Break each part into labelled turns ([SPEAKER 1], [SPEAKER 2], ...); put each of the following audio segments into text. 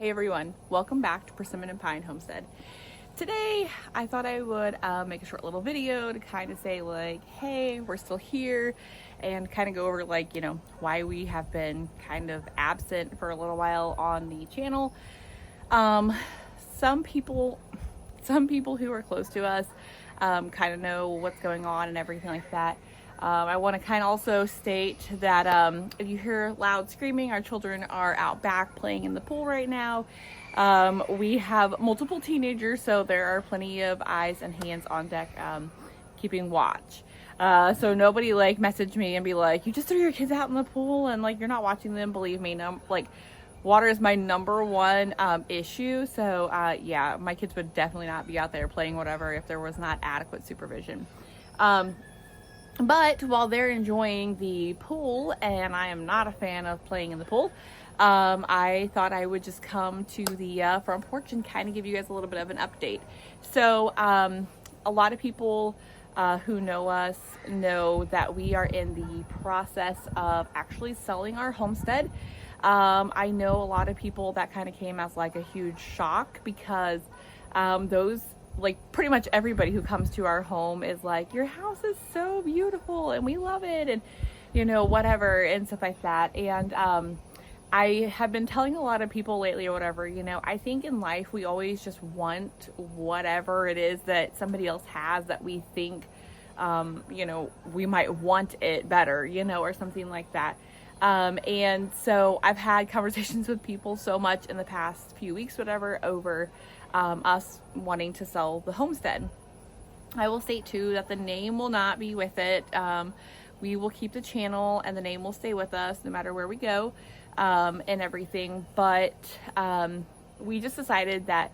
[SPEAKER 1] Hey everyone, welcome back to Persimmon and Pine Homestead. Today I thought I would make a short little video to kind of say like, hey, we're still here, and kind of go over like, why we have been kind of absent for a little while on the channel. Um, some people who are close to us kind of know what's going on and everything like that. I want to kind of also state that if you hear loud screaming, our children are out back playing in the pool right now. We have multiple teenagers, so there are plenty of eyes and hands on deck keeping watch. So nobody like message me and be like, you just threw your kids out in the pool and like you're not watching them. Believe me, no, like water is my number one issue. So yeah, my kids would definitely not be out there playing whatever if there was not adequate supervision. But while they're enjoying the pool, and I am not a fan of playing in the pool, I thought I would just come to the front porch and kind of give you guys a little bit of an update. So a lot of people who know us know that we are in the process of actually selling our homestead. I know a lot of people that kind of came as like a huge shock because those like pretty much everybody who comes to our home is like, your house is so beautiful and we love it, and whatever and stuff like that. And I have been telling a lot of people lately or whatever, I think in life we always just want whatever it is that somebody else has that we think we might want it better, or something like that. And so I've had conversations with people so much in the past few weeks, whatever, over us wanting to sell the homestead. I will state too that the name will not be with it. We will keep the channel and the name will stay with us no matter where we go, and everything. But we just decided that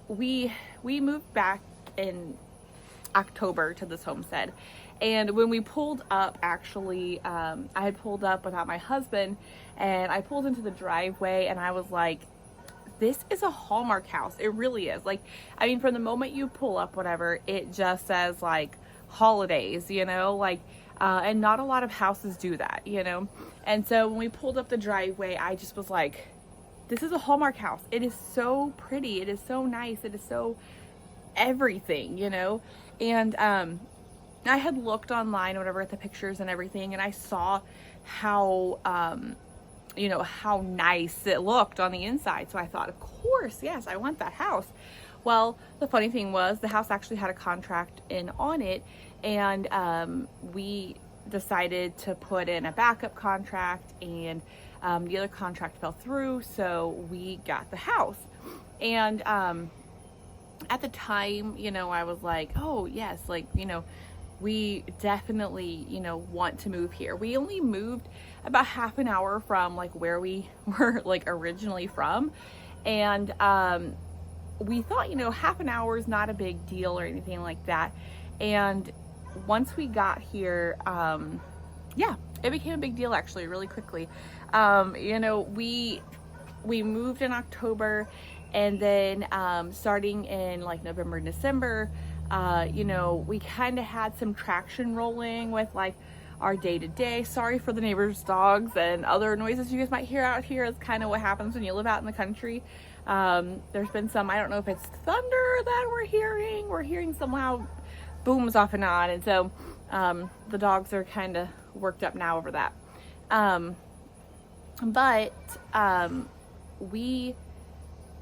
[SPEAKER 1] we moved back in October to this homestead. And when we pulled up, actually, I had pulled up without my husband, and I pulled into the driveway and I was like, this is a Hallmark house. It really is. Like, I mean, from the moment you pull up, whatever, it just says like holidays, and not a lot of houses do that, And so when we pulled up the driveway, I just was like, this is a Hallmark house. It is so pretty. It is so nice. It is so everything, And I had looked online or whatever at the pictures and everything, and I saw how how nice it looked on the inside. So I thought, of course, yes, I want that house. Well, the funny thing was the house actually had a contract in on it, and we decided to put in a backup contract, and the other contract fell through, so we got the house. And at the time, I was like, oh yes, like, we definitely, want to move here. We only moved about half an hour from like where we were like originally from. And we thought, half an hour is not a big deal or anything like that. And once we got here, it became a big deal actually really quickly. We moved in October, and then starting in like November and December, we kind of had some traction rolling with like our day-to-day. Sorry for the neighbors' dogs and other noises you guys might hear out here. It's kind of what happens when you live out in the country. There's been some, I don't know if it's thunder that we're hearing some loud booms off and on, and so the dogs are kind of worked up now over that. But we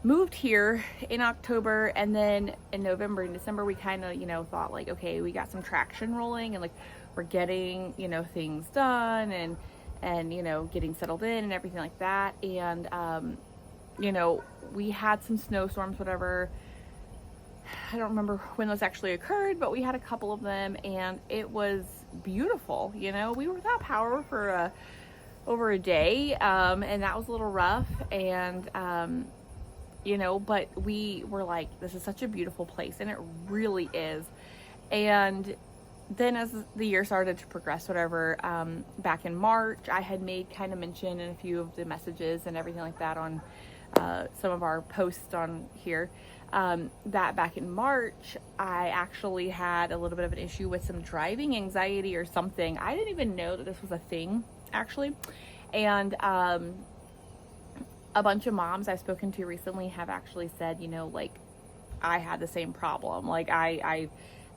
[SPEAKER 1] moved here in October, and then in November and December we kind of thought like, okay, we got some traction rolling and like we're getting things done and getting settled in and everything like that. And we had some snowstorms, whatever. I don't remember when those actually occurred, but we had a couple of them, and it was beautiful. We were without power for over a day, and that was a little rough. And but we were like, this is such a beautiful place, and it really is. And then as the year started to progress, whatever, back in March, I had made kind of mention in a few of the messages and everything like that on some of our posts on here, that back in March, I actually had a little bit of an issue with some driving anxiety or something. I didn't even know that this was a thing, actually. And a bunch of moms I've spoken to recently have actually said, you know, like, I had the same problem. Like, I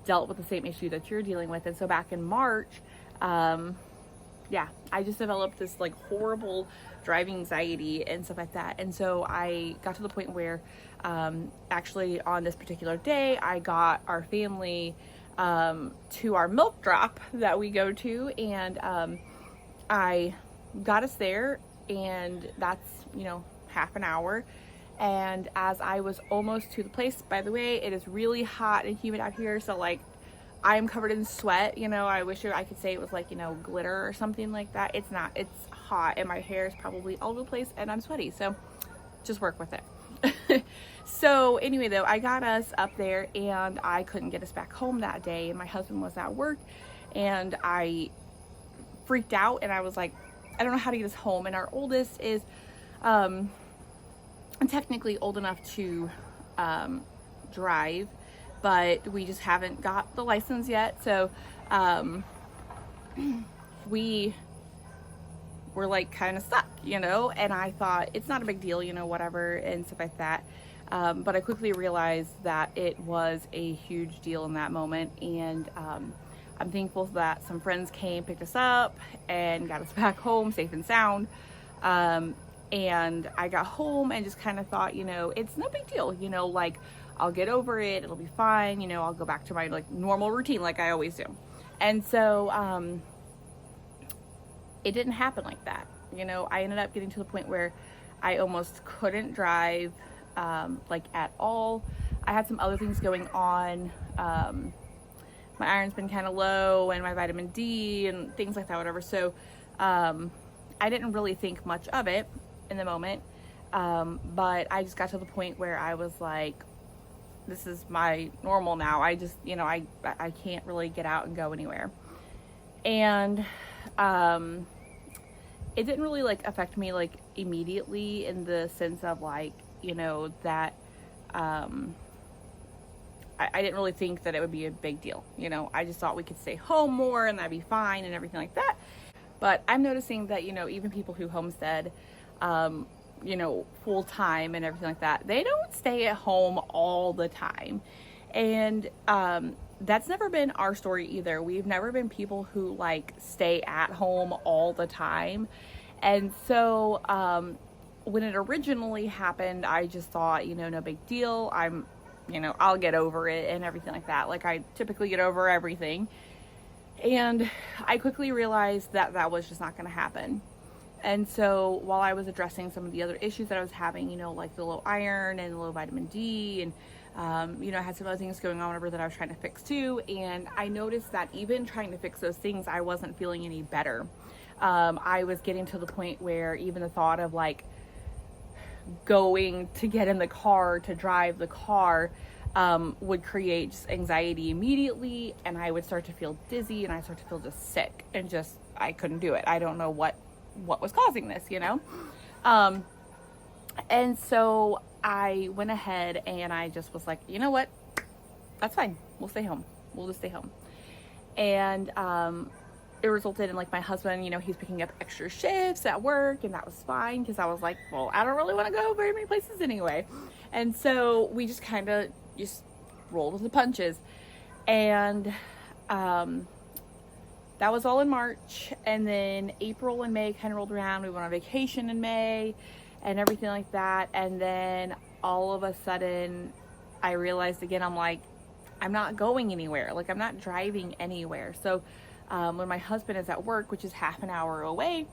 [SPEAKER 1] dealt with the same issue that you're dealing with. And so back in March, yeah, I just developed this like horrible driving anxiety and stuff like that. And so I got to the point where, actually on this particular day, I got our family, to our milk drop that we go to. And, I got us there, and that's, you know, half an hour. And as I was almost to the place, by the way, it is really hot and humid out here. So like, I'm covered in sweat, you know. I wish I could say it was like, you know, glitter or something like that. It's not. It's hot, and my hair is probably all over the place, and I'm sweaty. So just work with it. So anyway, though, I got us up there, and I couldn't get us back home that day, and my husband was at work, and I freaked out, and I was like, I don't know how to get us home. And our oldest is technically old enough to drive, but we just haven't got the license yet. So we were like kind of stuck, you know. And I thought it's not a big deal, you know, whatever, and stuff like that. But I quickly realized that it was a huge deal in that moment. And I'm thankful that some friends came, picked us up, and got us back home safe and sound. And I got home and just kind of thought, you know, it's no big deal, you know, like, I'll get over it, it'll be fine, you know, I'll go back to my like normal routine like I always do. And so it didn't happen like that. You know, I ended up getting to the point where I almost couldn't drive, like, at all. I had some other things going on. My iron's been kind of low, and my vitamin D and things like that, whatever. So I didn't really think much of it in the moment. But I just got to the point where I was like, this is my normal now. I just, you know, I can't really get out and go anywhere. And it didn't really like affect me like immediately, in the sense of like, you know, that I didn't really think that it would be a big deal. You know, I just thought we could stay home more and that'd be fine and everything like that. But I'm noticing that, you know, even people who homestead, you know, full time and everything like that, they don't stay at home all the time. And that's never been our story either. We've never been people who like stay at home all the time. And so when it originally happened, I just thought, you know, no big deal. You know, I'll get over it and everything like that. Like, I typically get over everything. And I quickly realized that that was just not going to happen. And so while I was addressing some of the other issues that I was having, you know, like the low iron and the low vitamin D, and, you know, I had some other things going on whatever that I was trying to fix too. And I noticed that even trying to fix those things, I wasn't feeling any better. I was getting to the point where even the thought of like going to get in the car to drive the car would create just anxiety immediately, and I would start to feel dizzy, and I start to feel just sick, and just I couldn't do it. I don't know what was causing this, you know. And so I went ahead and I just was like, you know what, that's fine, we'll stay home, we'll just stay home. And it resulted in like my husband, you know, he's picking up extra shifts at work, and that was fine, because I was like, well, I don't really want to go very many places anyway. And so we just kind of just rolled with the punches. And that was all in March. And then April and May kind of rolled around. We went on vacation in May and everything like that. And then all of a sudden I realized again, I'm like, I'm not going anywhere. Like, I'm not driving anywhere. So when my husband is at work, which is half an hour away,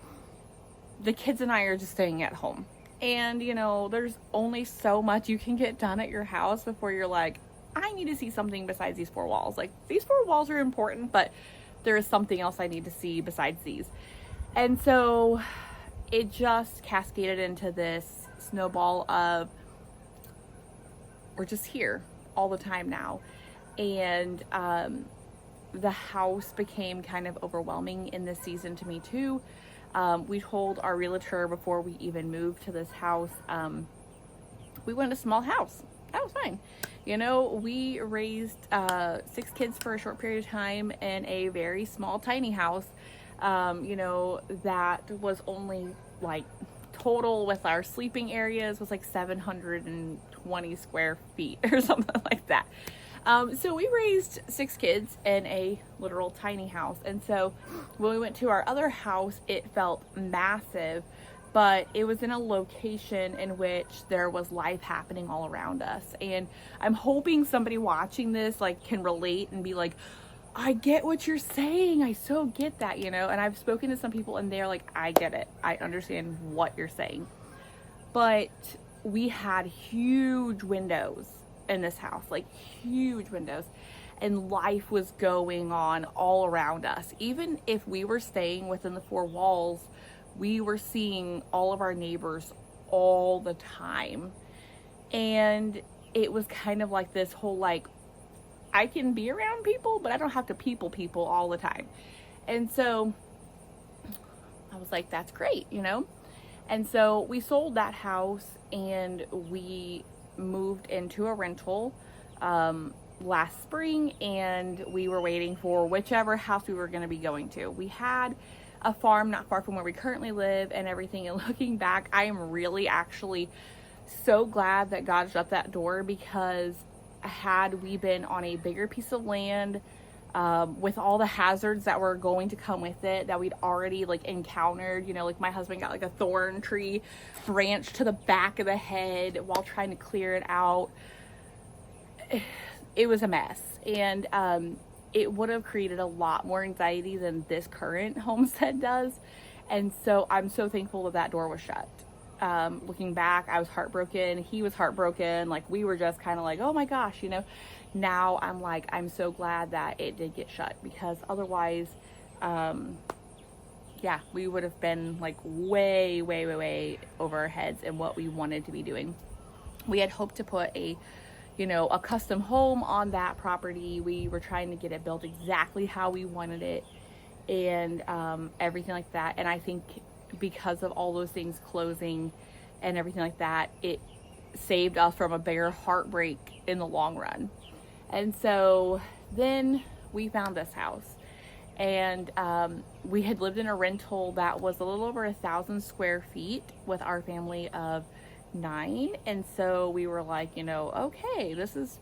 [SPEAKER 1] the kids and I are just staying at home. And, you know, there's only so much you can get done at your house before you're like, I need to see something besides these four walls. Like, these four walls are important, but there is something else I need to see besides these. And so it just cascaded into this snowball of, we're just here all the time now. And the house became kind of overwhelming in this season to me too. We told our realtor before we even moved to this house, we wanted a small house. That was fine. You know, we raised 6 kids for a short period of time in a very small, tiny house, you know, that was only like total with our sleeping areas was like 720 square feet or something like that. So we raised 6 kids in a literal tiny house. And so when we went to our other house, it felt massive, but it was in a location in which there was life happening all around us. And I'm hoping somebody watching this like can relate and be like, I get what you're saying. I so get that, you know? And I've spoken to some people and they're like, I get it. I understand what you're saying. But we had huge windows in this house, like huge windows, and life was going on all around us. Even if we were staying within the 4 walls, we were seeing all of our neighbors all the time. And it was kind of like this whole like, I can be around people, but I don't have to people all the time. And so I was like, that's great, you know? And so we sold that house and we moved into a rental last spring, and we were waiting for whichever house we were going to be going to. We had a farm not far from where we currently live and everything. And looking back, I am really actually so glad that God shut that door, because had we been on a bigger piece of land with all the hazards that were going to come with it, that we'd already like encountered, you know, like my husband got like a thorn tree branch to the back of the head while trying to clear it out. It was a mess, and it would have created a lot more anxiety than this current homestead does. And so I'm so thankful that door was shut. Looking back, I was heartbroken. He was heartbroken. Like, we were just kind of like, oh my gosh, you know. Now I'm like, I'm so glad that it did get shut, because otherwise, yeah, we would have been like way over our heads in what we wanted to be doing. We had hoped to put a custom home on that property. We were trying to get it built exactly how we wanted it, and everything like that. And I think because of all those things closing and everything like that, it saved us from a bigger heartbreak in the long run. And so then we found this house, and we had lived in a rental that was a little over 1,000 square feet with our family of 9. And so we were like, okay, this is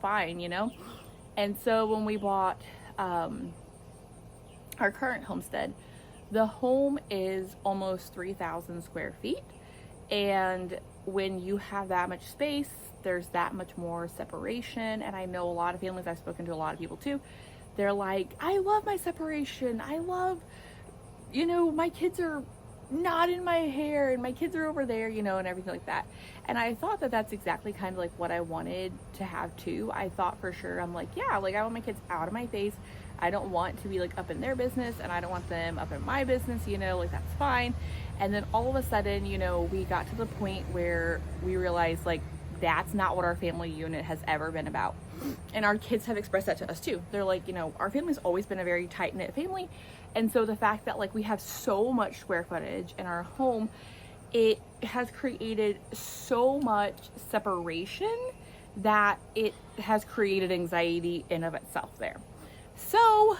[SPEAKER 1] fine, And so when we bought our current homestead, the home is almost 3,000 square feet. And when you have that much space, there's that much more separation. And I know a lot of families, I've spoken to a lot of people too, they're like, I love my separation. I love, my kids are not in my hair and my kids are over there, and everything like that. And I thought that that's exactly kind of like what I wanted to have too. I thought for sure, I'm like, yeah, like I want my kids out of my face. I don't want to be like up in their business, and I don't want them up in my business, like that's fine. And then all of a sudden, we got to the point where we realized like that's not what our family unit has ever been about. And our kids have expressed that to us too. They're like, our family's always been a very tight-knit family. And so the fact that like we have so much square footage in our home, it has created so much separation that it has created anxiety in of itself there. So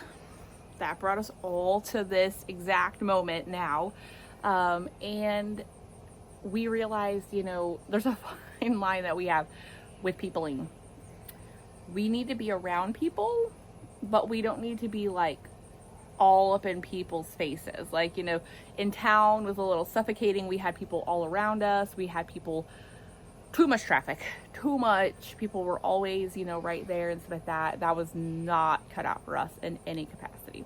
[SPEAKER 1] that brought us all to this exact moment now. And we realized, there's a fine line that we have with peopling. We need to be around people, but we don't need to be like all up in people's faces. Like, in town was a little suffocating. We had people all around us. We had people, too much traffic, too much. People were always, right there and stuff like that. That was not cut out for us in any capacity.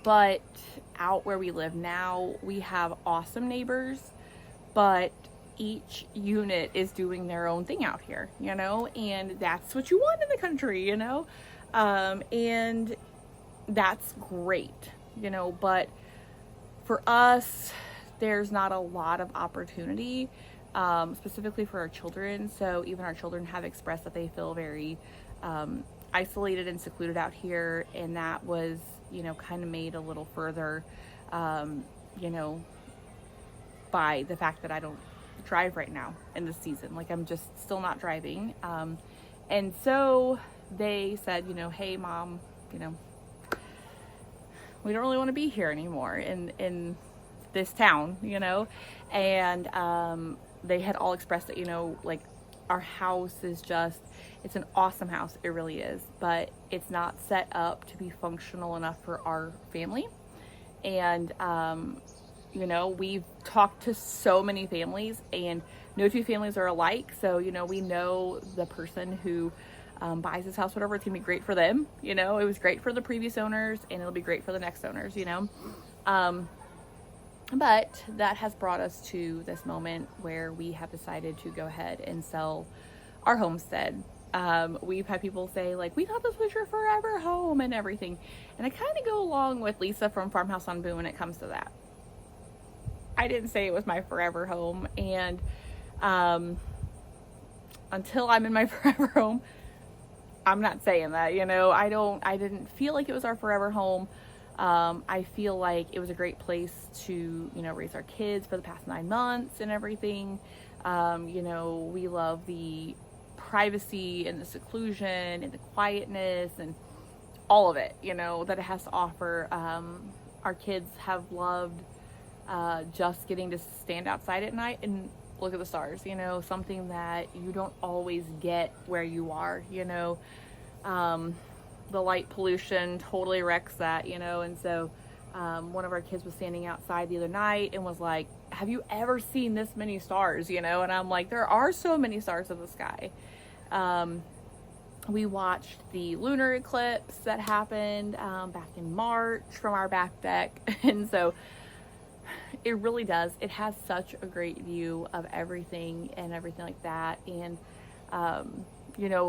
[SPEAKER 1] But out where we live now, we have awesome neighbors, but each unit is doing their own thing out here, and that's what you want in the country, and that's great, but for us, there's not a lot of opportunity, specifically for our children. So even our children have expressed that they feel very isolated and secluded out here, and that was, kind of made a little further, by the fact that I don't drive right now in this season. Like, I'm just still not driving. And so they said, hey mom, we don't really want to be here anymore. And this town, and they had all expressed that, like, our house is just, it's an awesome house. It really is, but it's not set up to be functional enough for our family. And, we've talked to so many families, and no two families are alike. So, we know the person who buys this house, whatever, it's gonna be great for them. It was great for the previous owners, and it'll be great for the next owners, But that has brought us to this moment where we have decided to go ahead and sell our homestead. We've had people say, like, we thought this was your forever home and everything. And I kind of go along with Lisa from Farmhouse on Boone when it comes to that. I didn't say it was my forever home. And until I'm in my forever home, I'm not saying that, I didn't feel like it was our forever home. I feel like it was a great place to, raise our kids for the past 9 months and everything. We love the privacy and the seclusion and the quietness and all of it, that it has to offer. Our kids have loved just getting to stand outside at night and look at the stars, something that you don't always get where you are, the light pollution totally wrecks that, and so one of our kids was standing outside the other night and was like, have you ever seen this many stars, and I'm like, there are so many stars in the sky. We watched the lunar eclipse that happened back in March from our back deck, and so it really does, it has such a great view of everything and everything like that. And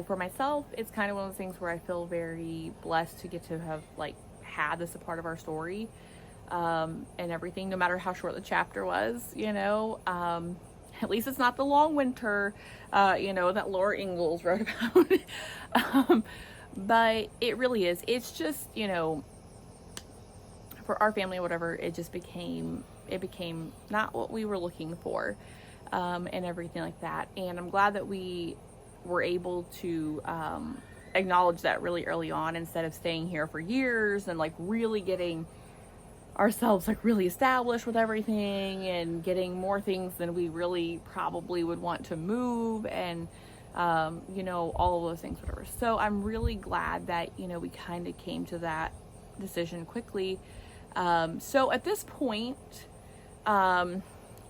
[SPEAKER 1] for myself, it's kind of one of those things where I feel very blessed to get to have, like, had this a part of our story, and everything, no matter how short the chapter was, at least it's not the long winter, that Laura Ingalls wrote about. But it really is, it's just, for our family, whatever, it became not what we were looking for, and everything like that. And I'm glad that we were able to acknowledge that really early on, instead of staying here for years and, like, really getting ourselves, like, really established with everything and getting more things than we really probably would want to move, and all of those things, whatever. So I'm really glad that we kind of came to that decision quickly. So at this point,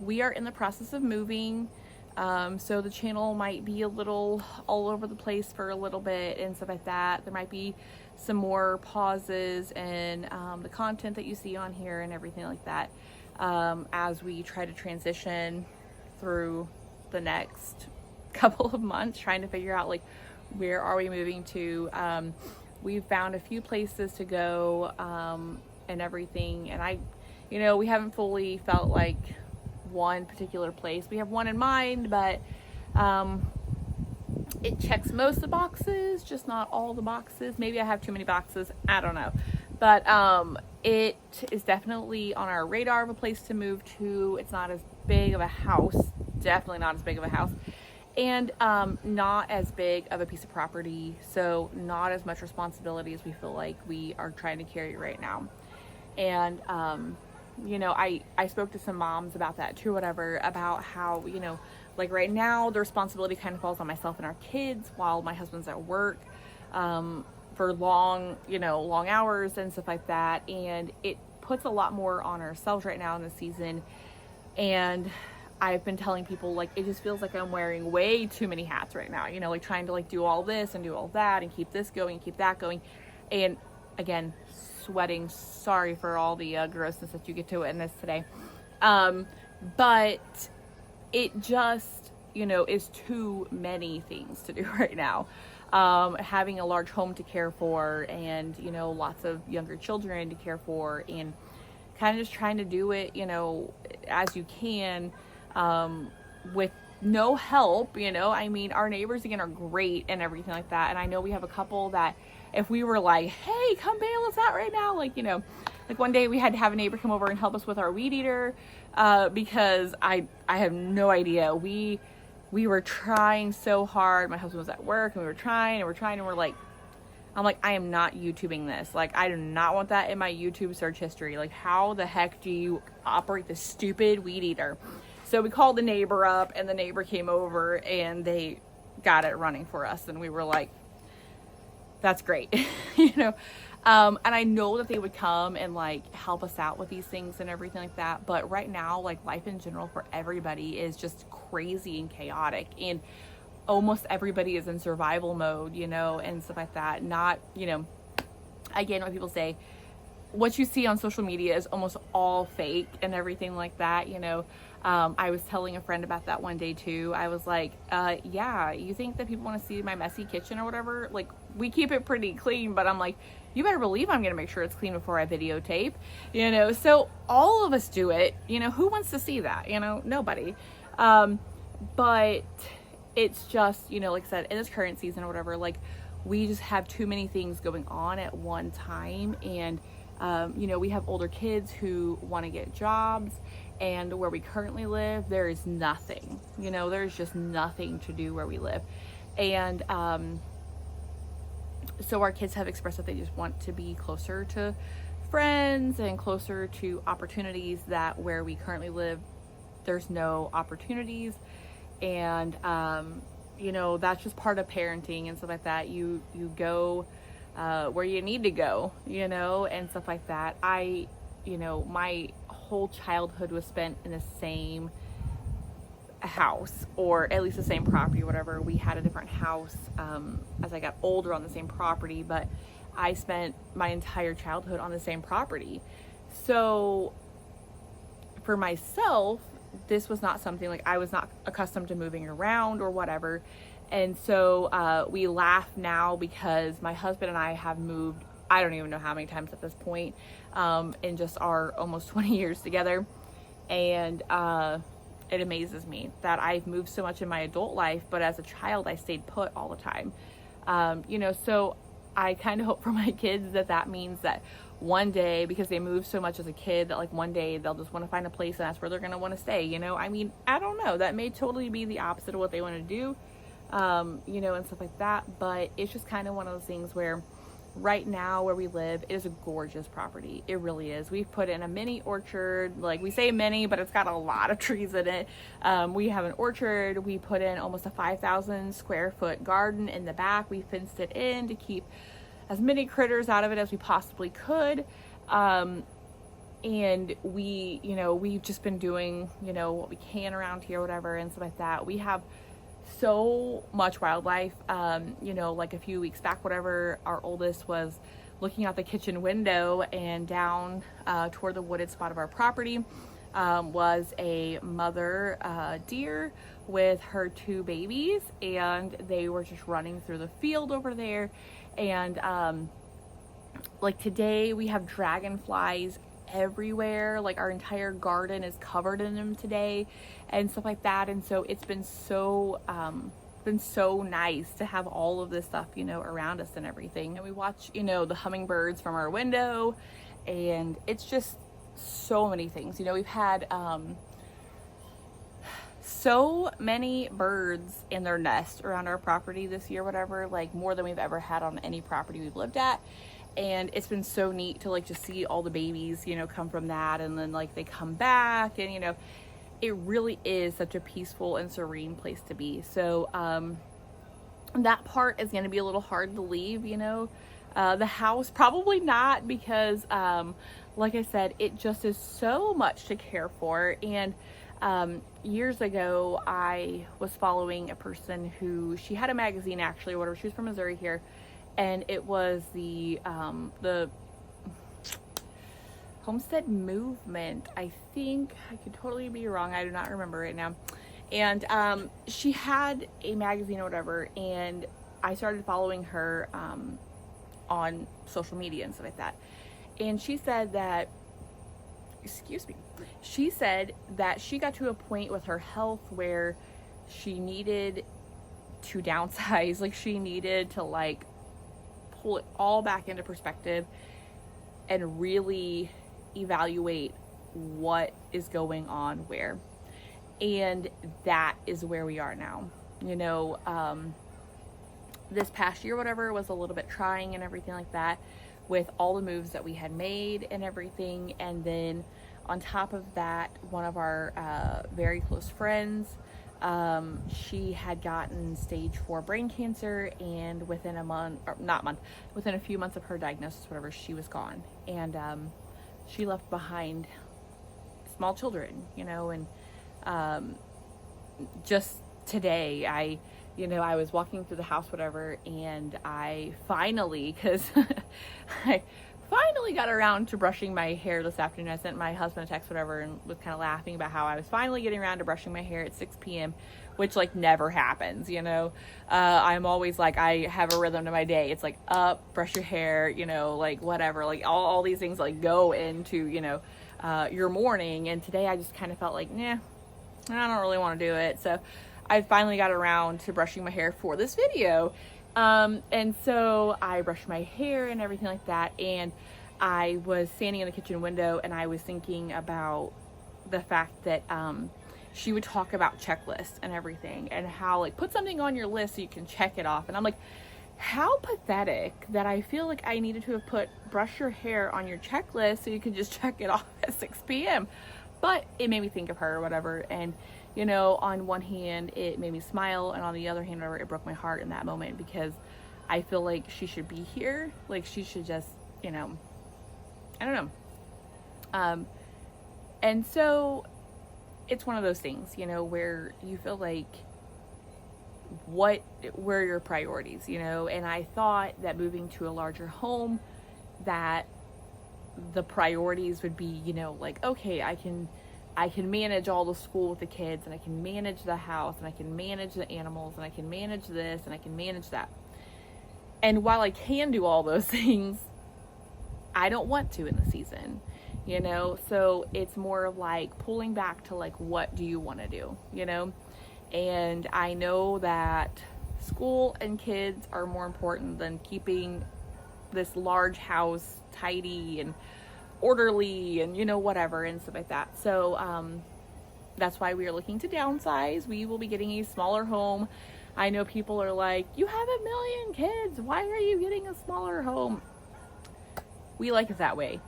[SPEAKER 1] we are in the process of moving. So the channel might be a little all over the place for a little bit and stuff like that. There might be some more pauses in the content that you see on here and everything like that, as we try to transition through the next couple of months, trying to figure out, like, where are we moving to. We've found a few places to go and everything, and we haven't fully felt like one particular place. We have one in mind, but it checks most of the boxes, just not all the boxes. Maybe I have too many boxes, I don't know, but it is definitely on our radar of a place to move to. It's not as big of a house, definitely not as big of a house, and not as big of a piece of property, so not as much responsibility as we feel like we are trying to carry right now. And I spoke to some moms about that too, whatever, about how, like, right now the responsibility kind of falls on myself and our kids while my husband's at work for long hours and stuff like that. And it puts a lot more on ourselves right now in the season. And I've been telling people, like, it just feels like I'm wearing way too many hats right now, like, trying to, like, do all this and do all that and keep this going and keep that going. And again, sweating, sorry for all the grossness that you get to witness today, but it just is too many things to do right now. Having a large home to care for, and lots of younger children to care for, and kind of just trying to do it as you can, with no help. Our neighbors again are great and everything like that, and I know we have a couple that if we were like, hey, come bail us out right now, like one day we had to have a neighbor come over and help us with our weed eater, because I have no idea. We were trying so hard. My husband was at work, and we were trying and we're like, I'm like, I am not YouTubing this. Like, I do not want that in my YouTube search history. Like, how the heck do you operate this stupid weed eater? So we called the neighbor up, and the neighbor came over and they got it running for us. And we were like, that's great. You know? And I know that they would come and like help us out with these things and everything like that. But right now, like, life in general for everybody is just crazy and chaotic. And almost everybody is in survival mode, you know, and stuff like that. Not, you know, again, what people say, what you see on social media is almost all fake and everything like that, you know. I was telling a friend about that one day too. I was like, yeah, you think that people want to see my messy kitchen or whatever? Like, we keep it pretty clean, but I'm like, you better believe I'm going to make sure it's clean before I videotape, you know. So all of us do it, you know. Who wants to see that? You know, nobody. But it's just, you know, like I said, in this current season or whatever, like, we just have too many things going on at one time. And you know, we have older kids who want to get jobs, and where we currently live, there is nothing, you know, there's just nothing to do where we live. And so our kids have expressed that they just want to be closer to friends and closer to opportunities that where we currently live, there's no opportunities. And you know, that's just part of parenting and stuff like that. You go where you need to go, you know, and stuff like that. You know, my whole childhood was spent in the same house, or at least the same property, whatever. We had a different house as I got older on the same property, but I spent my entire childhood on the same property. So for myself, this was not something, like, I was not accustomed to moving around or whatever. And so we laugh now because my husband and I have moved, I don't even know how many times at this point, in just our almost 20 years together. And it amazes me that I've moved so much in my adult life, but as a child, I stayed put all the time. You know, so I kind of hope for my kids that that means that one day, because they moved so much as a kid, that like one day they'll just want to find a place and that's where they're going to want to stay. You know, I mean, I don't know. That may totally be the opposite of what they want to do, you know, and stuff like that. But it's just kind of one of those things where right now where we live, it is a gorgeous property. It really is. We've put in a mini orchard. Like, we say mini, but it's got a lot of trees in it. We have an orchard. We put in almost a 5,000 square foot garden in the back. We fenced it in to keep as many critters out of it as we possibly could. And we, you know, we've just been doing, you know, what we can around here, whatever, and stuff like that. We have so much wildlife. You know, like a few weeks back, whatever, our oldest was looking out the kitchen window, and down toward the wooded spot of our property was a mother deer with her 2 babies, and they were just running through the field over there. And like today we have dragonflies everywhere. Like, our entire garden is covered in them today and stuff like that. And so it's been so nice to have all of this stuff, you know, around us and everything. And we watch, you know, the hummingbirds from our window, and it's just so many things. You know, we've had so many birds in their nest around our property this year, whatever, like more than we've ever had on any property we've lived at. And it's been so neat to like just see all the babies, you know, come from that, and then like they come back, and you know, it really is such a peaceful and serene place to be. So that part is going to be a little hard to leave, you know. The house, probably not, because like I said, it just is so much to care for. And years ago, I was following a person who, she had a magazine actually, or whatever. She was from Missouri here, and it was the Homestead Movement, I think. I could totally be wrong. I do not remember right now. And she had a magazine or whatever, and I started following her on social media and stuff like that. And she said that, she said that she got to a point with her health where she needed to downsize. Like, she needed to like pull it all back into perspective and really evaluate what is going on where. And that is where we are now. You know, this past year, whatever, was a little bit trying and everything like that with all the moves that we had made and everything. And then on top of that, one of our very close friends, she had gotten stage 4 brain cancer, and within a month, or not month, within a few months of her diagnosis, whatever, she was gone. And she left behind small children, and just today, I was walking through the house, whatever, and I finally, because I finally got around to brushing my hair this afternoon. I sent my husband a text, whatever, and was kind of laughing about how I was finally getting around to brushing my hair at 6 p.m., which like never happens, I'm always like, I have a rhythm to my day. It's like up, brush your hair, like whatever, like all these things like go into, your morning. And today I just kind of felt like, nah, I don't really want to do it. So I finally got around to brushing my hair for this video. And so I brushed my hair and everything like that. And I was standing in the kitchen window, and I was thinking about the fact that, she would talk about checklists and everything, and how like put something on your list so you can check it off. And I'm like, how pathetic that I feel like I needed to have put brush your hair on your checklist so you can just check it off at 6 p.m. But it made me think of her or whatever. And, on one hand, it made me smile, and on the other hand, whatever, it broke my heart in that moment, because I feel like she should be here. Like, she should just, I don't know. And so it's one of those things, where you feel like, where are your priorities, and I thought that moving to a larger home, that the priorities would be, like, okay, I can manage all the school with the kids, and I can manage the house, and I can manage the animals, and I can manage this, and I can manage that. And while I can do all those things, I don't want to in the season, so it's more of like pulling back to like, what do you want to do, and I know that school and kids are more important than keeping this large house tidy and orderly and whatever and stuff like that. So that's why we are looking to downsize. We will be getting a smaller home. I know people are like, you have 1 million kids, why are you getting a smaller home? We like it that way.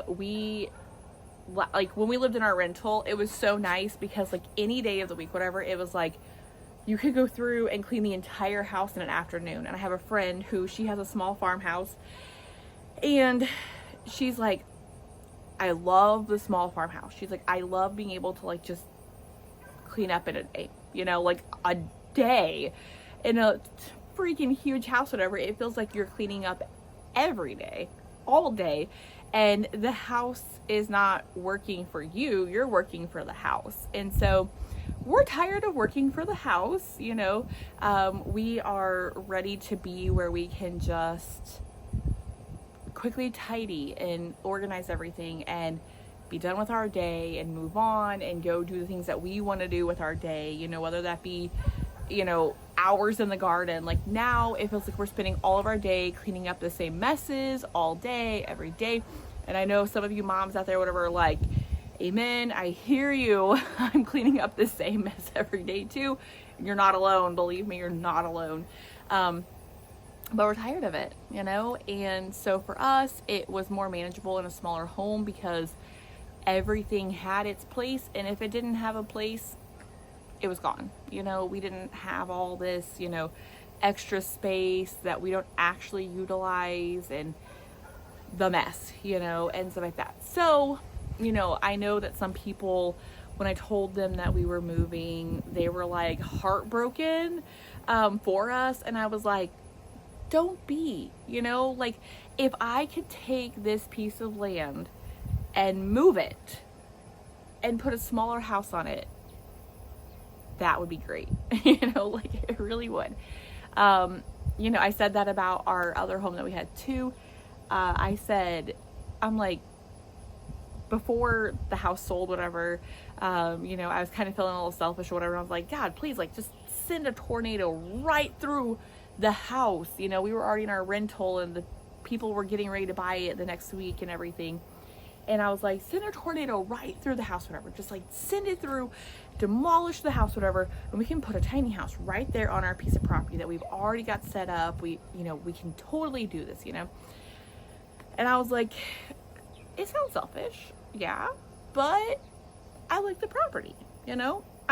[SPEAKER 1] We like when we lived in our rental, it was so nice because like any day of the week, whatever, it was like you could go through and clean the entire house in an afternoon. And I have a friend who, she has a small farmhouse, and she's like, I love the small farmhouse. She's like, I love being able to like just clean up in a day, like a day in a freaking huge house, whatever. It feels like you're cleaning up every day, all day, and the house is not working for you, you're working for the house. And so we're tired of working for the house, we are ready to be where we can just quickly tidy and organize everything and be done with our day and move on and go do the things that we want to do with our day, whether that be, hours in the garden. Like now it feels like we're spending all of our day cleaning up the same messes all day, every day. And I know some of you moms out there, whatever, are like, amen, I hear you. I'm cleaning up the same mess every day too. You're not alone. Believe me, you're not alone. But we're tired of it, and so for us, it was more manageable in a smaller home because everything had its place. And if it didn't have a place, it was gone. We didn't have all this, extra space that we don't actually utilize, and the mess, and stuff like that. So, I know that some people, when I told them that we were moving, they were like heartbroken for us. And I was like, don't be, like if I could take this piece of land and move it and put a smaller house on it, that would be great. Like it really would. I said that about our other home that we had too. I'm like, before the house sold, whatever, I was kind of feeling a little selfish or whatever. I was like, God, please, like, just send a tornado right through the house. We were already in our rental, and the people were getting ready to buy it the next week and everything. And I was like, send a tornado right through the house, whatever. Just like send it through demolish the house, whatever, and we can put a tiny house right there on our piece of property that we've already got set up. We can totally do this, And I was like, it sounds selfish, yeah, but I like the property, I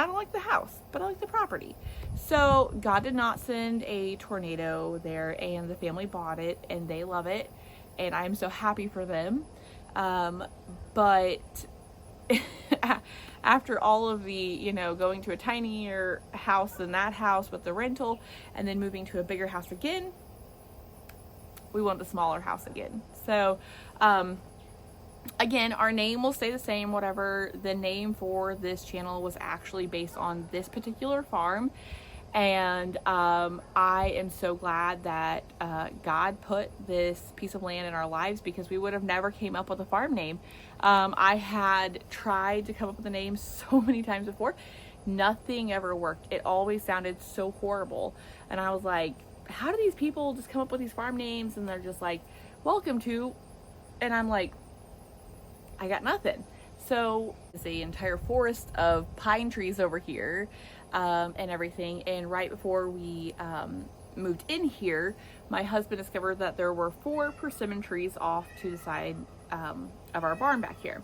[SPEAKER 1] don't like the house, but I like the property. So God did not send a tornado there, and the family bought it and they love it, and I'm so happy for them. But after all of the, going to a tinier house than that house with the rental and then moving to a bigger house again, we want the smaller house again. So, again, our name will stay the same, whatever. The name for this channel was actually based on this particular farm. And I am so glad that God put this piece of land in our lives, because we would have never came up with a farm name. I had tried to come up with a name so many times before. Nothing ever worked. It always sounded so horrible. And I was like, how do these people just come up with these farm names? And they're just like, welcome to, and I'm like, I got nothing. So it's the entire forest of pine trees over here, and everything. And right before we moved in here, my husband discovered that there were 4 persimmon trees off to the side of our barn back here.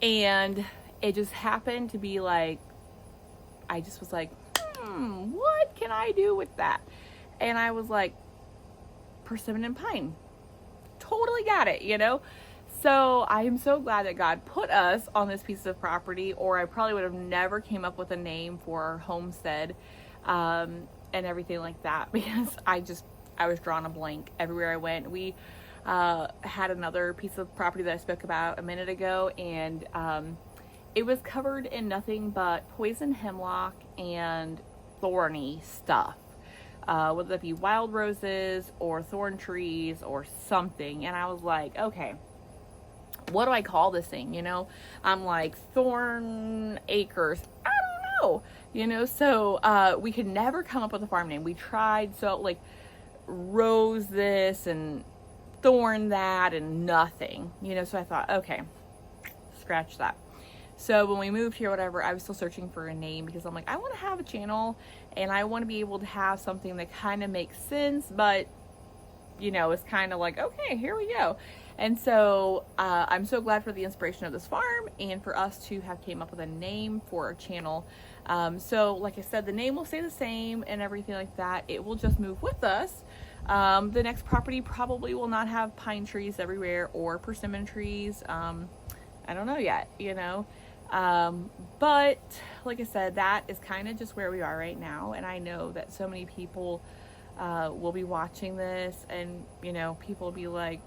[SPEAKER 1] And it just happened to be like, I just was like, what can I do with that? And I was like, persimmon and pine. Totally got it, So I am so glad that God put us on this piece of property, or I probably would have never came up with a name for our homestead, and everything like that, because I was drawing a blank everywhere I went. We had another piece of property that I spoke about a minute ago, and it was covered in nothing but poison hemlock and thorny stuff. Whether that be wild roses or thorn trees or something. And I was like, okay, what do I call this thing? I'm like, thorn acres. I don't know, so we could never come up with a farm name. We tried, so like rose this and thorn that and nothing, so I thought, okay, scratch that. So when we moved here, whatever, I was still searching for a name, because I'm like, I want to have a channel and I want to be able to have something that kind of makes sense, but it's kind of like, okay, here we go. And so I'm so glad for the inspiration of this farm and for us to have came up with a name for our channel. So like I said, the name will stay the same and everything like that. It will just move with us. The next property probably will not have pine trees everywhere or persimmon trees. I don't know yet, but like I said, that is kind of just where we are right now. And I know that so many people will be watching this, and people will be like,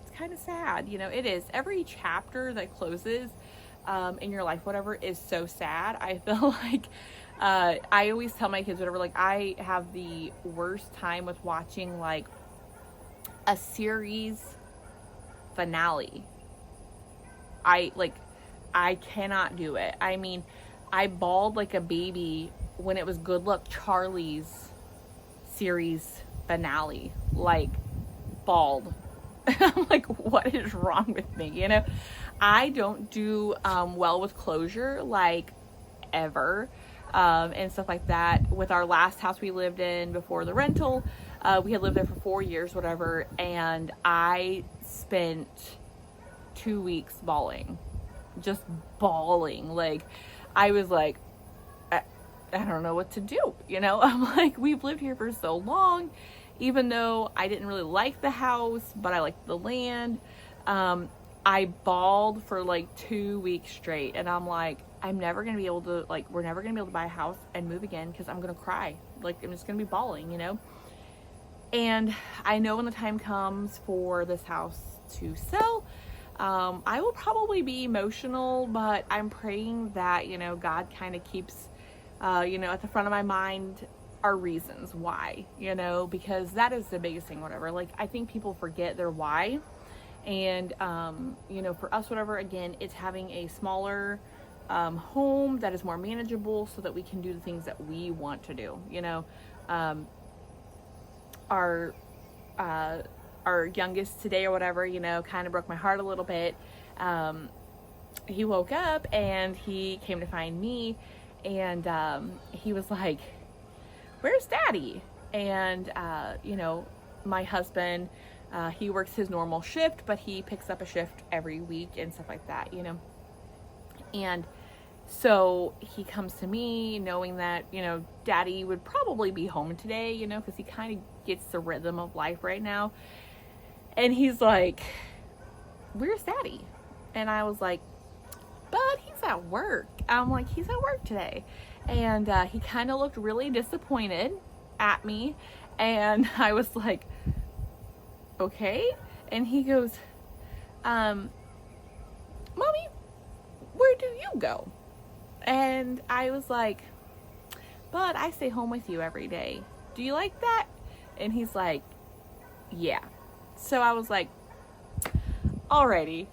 [SPEAKER 1] it's kind of sad. It is. Every chapter that closes in your life, whatever, is so sad. I feel like I always tell my kids, whatever, like, I have the worst time with watching like a series finale. I cannot do it. I mean, I bawled like a baby when it was Good Luck Charlie's series finale. Like, bawled. I'm like, what is wrong with me? I don't do well with closure, like, ever, and stuff like that. With our last house we lived in before the rental, we had lived there for 4 years, whatever, and I spent 2 weeks bawling, just bawling. Like, I was like, I don't know what to do, I'm like, we've lived here for so long, even though I didn't really like the house, but I liked the land. I bawled for like 2 weeks straight, and I'm like, I'm never gonna be able to, like, we're never gonna be able to buy a house and move again, because I'm gonna cry. Like, I'm just gonna be bawling, And I know when the time comes for this house to sell, I will probably be emotional, but I'm praying that, God kind of keeps, at the front of my mind our reasons why, because that is the biggest thing, whatever. Like, I think people forget their why. And, for us, whatever, again, it's having a smaller home that is more manageable so that we can do the things that we want to do, our youngest today or whatever, kind of broke my heart a little bit. he woke up and he came to find me, and he was like, "Where's Daddy?" And my husband, he works his normal shift, but he picks up a shift every week and stuff like that, and so he comes to me knowing that, Daddy would probably be home today, because he kind of gets the rhythm of life right now. And he's like, "Where's Daddy?" And I was like, "Bud, he's at work." I'm like, "He's at work today." And he kind of looked really disappointed at me. And I was like, "Okay." And he goes, "Mommy, where do you go?" And I was like, "Bud, I stay home with you every day. Do you like that?" And he's like, "Yeah." So I was like, alrighty,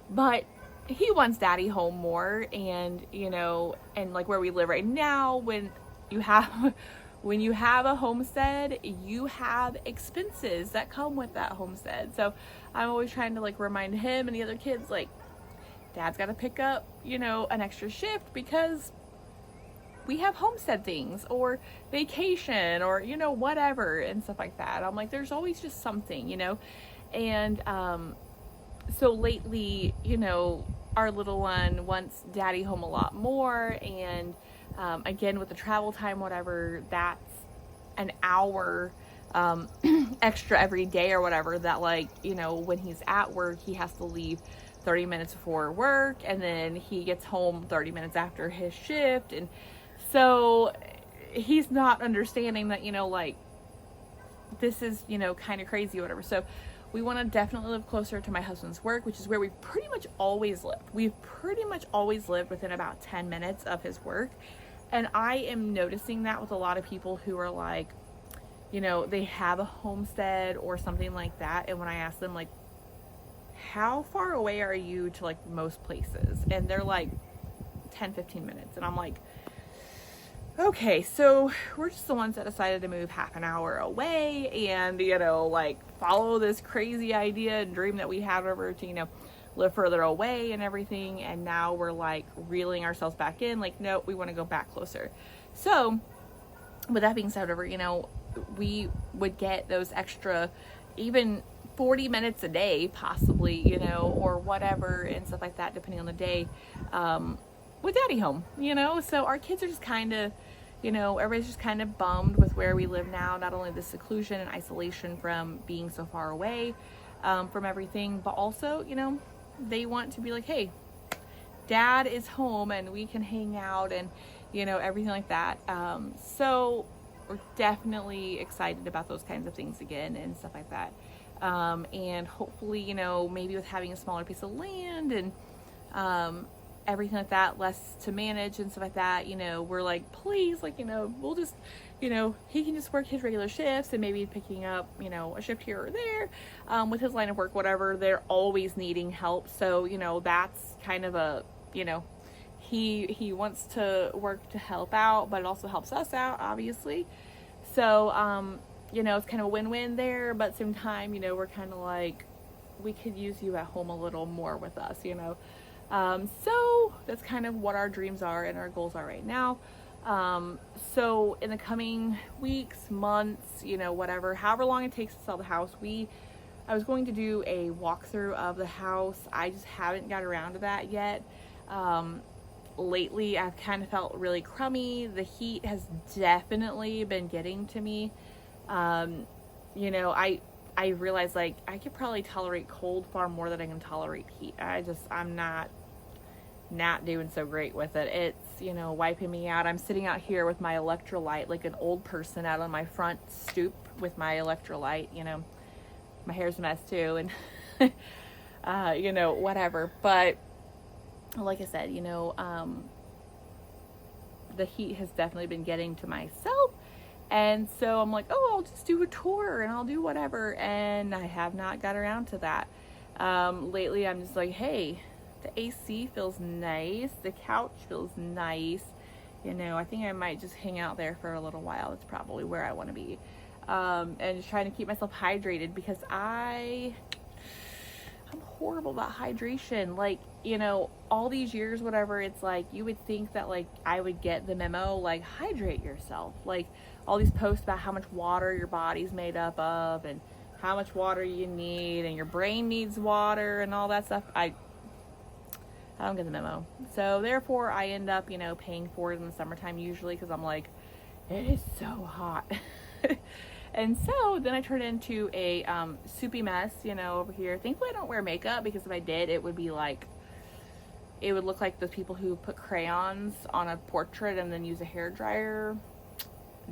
[SPEAKER 1] but he wants Daddy home more. And, and like where we live right now, when you have a homestead, you have expenses that come with that homestead. So I'm always trying to like remind him and the other kids, like, Dad's got to pick up, an extra shift because we have homestead things or vacation or, whatever and stuff like that. I'm like, there's always just something, and so lately, our little one wants Daddy home a lot more. And again, with the travel time, whatever, that's an hour extra every day or whatever, that like, when he's at work, he has to leave 30 minutes before work, and then he gets home 30 minutes after his shift. And so he's not understanding that, like, this is, kind of crazy or whatever. So we want to definitely live closer to my husband's work, which is where we pretty much always lived. We've pretty much always lived within about 10 minutes of his work. And I am noticing that with a lot of people who are like, they have a homestead or something like that. And when I ask them, like, how far away are you to like most places? And they're like 10-15 minutes. And I'm like, okay, so we're just the ones that decided to move half an hour away and, like follow this crazy idea and dream that we had over to, live further away and everything. And now we're like reeling ourselves back in, like, no, we want to go back closer. So with that being said, over, we would get those extra, even 40 minutes a day, possibly, or whatever and stuff like that, depending on the day, with Daddy home, so our kids are just kind of, everybody's just kind of bummed with where we live now, not only the seclusion and isolation from being so far away from everything, but also, they want to be like, hey, Dad is home and we can hang out and, everything like that. So we're definitely excited about those kinds of things again and stuff like that. And hopefully, maybe with having a smaller piece of land and everything like that, less to manage and stuff like that, we're like, please, like, we'll just, he can just work his regular shifts and maybe picking up, a shift here or there with his line of work, whatever. They're always needing help. So, that's kind of a, he wants to work to help out, but it also helps us out, obviously. So, it's kind of a win-win there, but at the same time, we're kind of like, we could use you at home a little more with us, so that's kind of what our dreams are and our goals are right now. So in the coming weeks, months, whatever, however long it takes to sell the house, I was going to do a walkthrough of the house. I just haven't got around to that yet. Lately I've kind of felt really crummy. The heat has definitely been getting to me. I realized, like, I could probably tolerate cold far more than I can tolerate heat. I'm not doing so great with it. It's, wiping me out. I'm sitting out here with my electrolyte like an old person out on my front stoop with my electrolyte, my hair's a mess too, and whatever. But like I said, the heat has definitely been getting to myself. And so I'm like, oh, I'll just do a tour and I'll do whatever. And I have not got around to that. Lately, I'm just like, hey, the AC feels nice. The couch feels nice. I think I might just hang out there for a little while. That's probably where I want to be. And just trying to keep myself hydrated because I'm horrible about hydration. Like, you know, all these years, whatever, it's like, you would think that, like, I would get the memo, like, hydrate yourself. Like, all these posts about how much water your body's made up of and how much water you need and your brain needs water and all that stuff. I don't get the memo. So, therefore, I end up, you know, paying for it in the summertime usually because I'm like, it is so hot. And so then I turned into a soupy mess, you know, over here. Thankfully, I don't wear makeup because if I did, it would be like, it would look like those people who put crayons on a portrait and then use a hairdryer.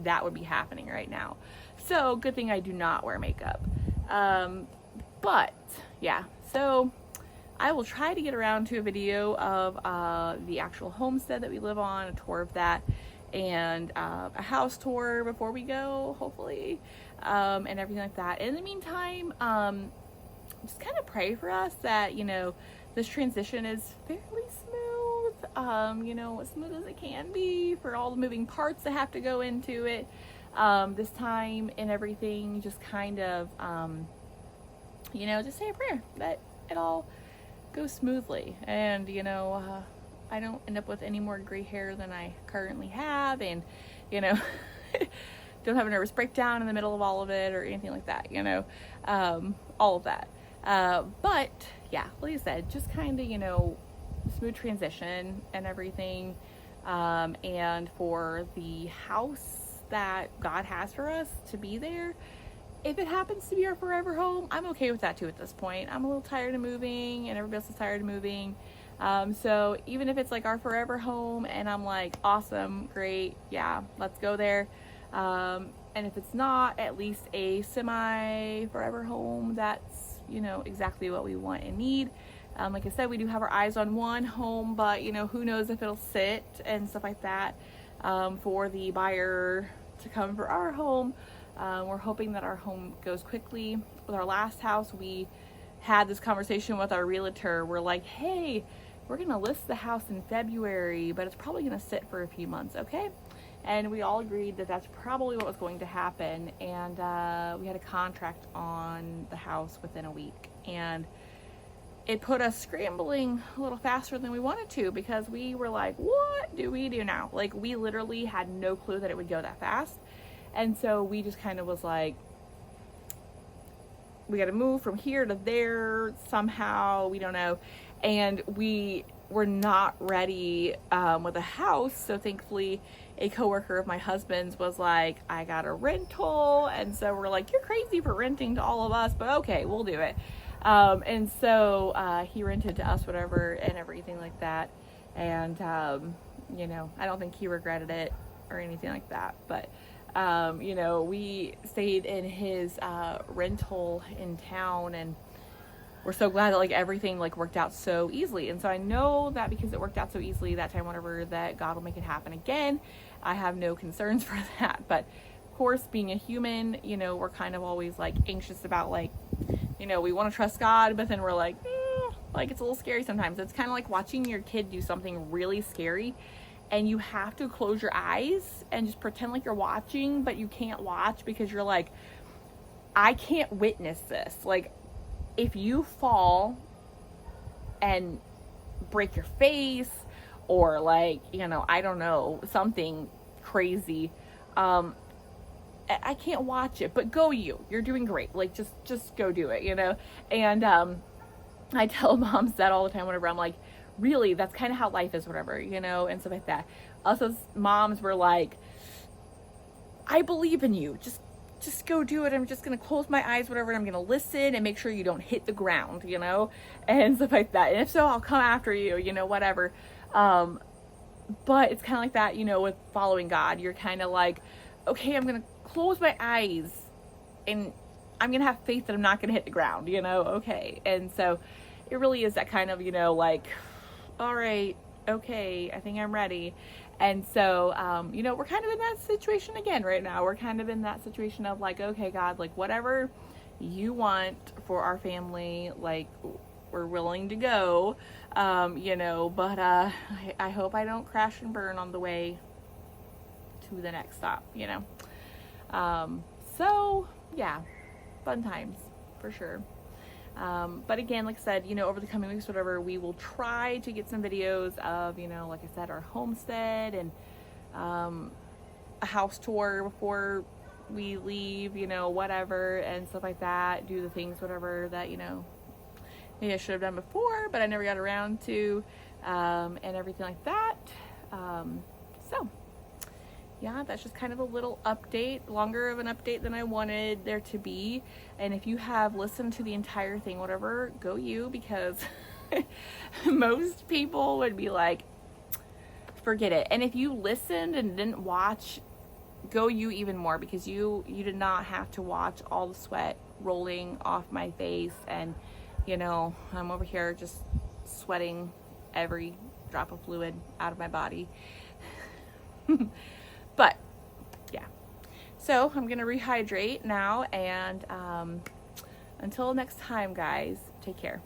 [SPEAKER 1] That would be happening right now. So good thing I do not wear makeup. But yeah, so I will try to get around to a video of the actual homestead that we live on, a tour of that, and a house tour before we go, hopefully, and everything like that. In the meantime, just kind of pray for us that, you know, this transition is fairly smooth, you know, as smooth as it can be for all the moving parts that have to go into it this time, and everything just kind of, you know, just say a prayer that it all goes smoothly, and, you know, I don't end up with any more gray hair than I currently have, and, you know, don't have a nervous breakdown in the middle of all of it or anything like that, you know, all of that. But yeah, like I said, just kind of, you know, smooth transition and everything. And for the house that God has for us to be there, if it happens to be our forever home, I'm okay with that too at this point. I'm a little tired of moving and everybody else is tired of moving. So even if it's like our forever home and I'm like, awesome, great, yeah, let's go there. And if it's not, at least a semi forever home, that's, you know, exactly what we want and need. Like I said, we do have our eyes on one home, but, you know, who knows if it'll sit and stuff like that, for the buyer to come for our home. We're hoping that our home goes quickly. With our last house, we had this conversation with our realtor. We're like, hey, we're going to list the house in February, but it's probably going to sit for a few months, okay? And we all agreed that that's probably what was going to happen. And we had a contract on the house within a week. And it put us scrambling a little faster than we wanted to, because we were like, what do we do now? Like, we literally had no clue that it would go that fast. And so we just kind of was like, we got to move from here to there somehow, we don't know. And we were not ready with a house. So thankfully, a coworker of my husband's was like, I got a rental. And so we're like, you're crazy for renting to all of us, but okay, we'll do it. And so he rented to us, whatever, and everything like that. And, you know, I don't think he regretted it or anything like that. But, you know, we stayed in his rental in town, and we're so glad that, like, everything, like, worked out so easily. And so I know that because it worked out so easily that time, whatever, that God will make it happen again. I have no concerns for that. But of course, being a human, you know, we're kind of always like anxious about, like, you know, we want to trust God, but then we're like, like, it's a little scary sometimes. It's kind of like watching your kid do something really scary, and you have to close your eyes and just pretend like you're watching, but you can't watch because you're like, I can't witness this. Like, if you fall and break your face, or, like, you know, I don't know, something crazy, I can't watch it. But go you're doing great. Like, just go do it, you know. And I tell moms that all the time whenever I'm like, really, that's kind of how life is, whatever, you know, and stuff like that. Us as moms were like, I believe in you, just go do it. I'm just gonna close my eyes, whatever, and I'm gonna listen and make sure you don't hit the ground, you know, and stuff like that. And if so, I'll come after you, you know, whatever. But it's kind of like that, you know, with following God. You're kind of like, okay, I'm gonna close my eyes and I'm gonna have faith that I'm not gonna hit the ground, you know, okay. And so it really is that kind of, you know, like, all right, okay, I think I'm ready. And so, you know, we're kind of in that situation again right now. We're kind of in that situation of like, okay, God, like, whatever you want for our family, like, we're willing to go, you know, but I hope I don't crash and burn on the way to the next stop, you know. So yeah, fun times for sure. But again, like I said, you know, over the coming weeks, whatever, we will try to get some videos of, you know, like I said, our homestead and a house tour before we leave, you know, whatever, and stuff like that. Do the things, whatever, that, you know, maybe I should have done before, but I never got around to, and everything like that. So yeah, that's just kind of a little update, longer of an update than I wanted there to be. And if you have listened to the entire thing, whatever, go you, because most people would be like, forget it. And if you listened and didn't watch, go you even more, because you did not have to watch all the sweat rolling off my face, and you know, I'm over here just sweating every drop of fluid out of my body. But yeah, so I'm gonna rehydrate now, and until next time, guys, take care.